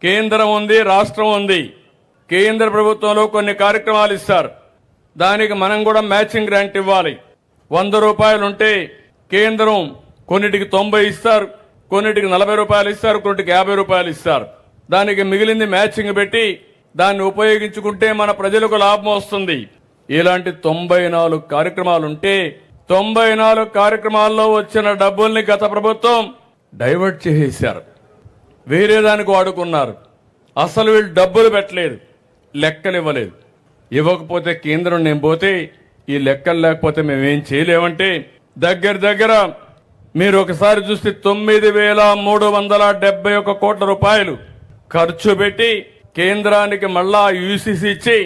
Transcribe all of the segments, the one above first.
కేంద్రం ఉంది, రాష్ట్రం ఉంది. కేంద్ర ప్రభుత్వంలో కొన్ని కార్యక్రమాలు ఇస్తారు. దానికి మనం కూడా మ్యాచింగ్ గ్రాంట్ ఇవ్వాలి. 100 రూపాయలు ఉంటే కేంద్రం కొన్నిటికి 90 ఇస్తారు, కొన్నిటికి 40 రూపాయలు ఇస్తారు, కొన్నిటికి 50 రూపాయలు ఇస్తారు. దానికి మిగిలింది మ్యాచింగ్ పెట్టి దాన్ని ఉపయోగించుకుంటే మన ప్రజలకు లాభం వస్తుంది. ఇలాంటి 94 కార్యక్రమాలుంటే 94 కార్యక్రమాల్లో వచ్చిన డబ్బుల్ని గత ప్రభుత్వం డైవర్ట్ చేసేశారు, వేరే దానికి వాడుకున్నారు. అసలు వీళ్ళు డబ్బులు పెట్టలేదు, లెక్కలు ఇవ్వలేదు. ఇవ్వకపోతే కేంద్రం నేను పోతే ఈ లెక్కలు లేకపోతే మేమేం చేయలేమంటే దగ్గర మీరు ఒకసారి చూస్తే 9,371 కోట్ల రూపాయలు ఖర్చు పెట్టి కేంద్రానికి మళ్ళా యూసీసీ ఇచ్చి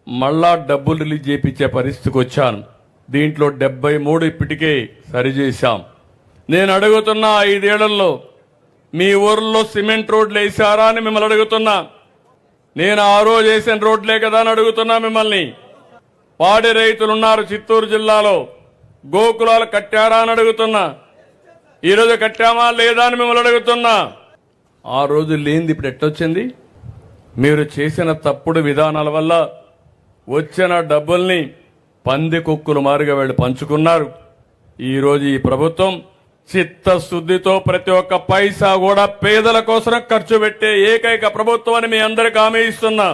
మళ్ళా డబ్బులు రిలీజ్ చేయించే పరిస్థితికి వచ్చాను. దీంట్లో 73 ఇప్పటికే సరిచేశాం. నేను అడుగుతున్నా 5 ఏళ్లలో మీ ఊర్లో సిమెంట్ రోడ్లు వేసారా అని మిమ్మల్ని అడుగుతున్నా. నేను ఆ రోజు వేసిన రోడ్లే కదా అని అడుగుతున్నా మిమ్మల్ని. పాడి రైతులున్నారు చిత్తూరు జిల్లాలో, గోకులాలు కట్టారా అని అడుగుతున్నా. ఈరోజు కట్టామా లేదా అని మిమ్మల్ని అడుగుతున్నా. ఆ రోజు లేనిది ఇప్పుడు ఎట్టొచ్చింది? మీరు చేసిన తప్పుడు విధానాల వల్ల వచ్చిన డబ్బుల్ని పంది కుక్కులు మారిగా వీళ్ళు పంచుకున్నారు. ఈరోజు ఈ ప్రభుత్వం చిత్తశుద్ధితో ప్రతి ఒక్క పైసా కూడా పేదల కోసం ఖర్చు పెట్టే ఏకైక ప్రభుత్వం అని మీ అందరికీ హామీ ఇస్తున్నా.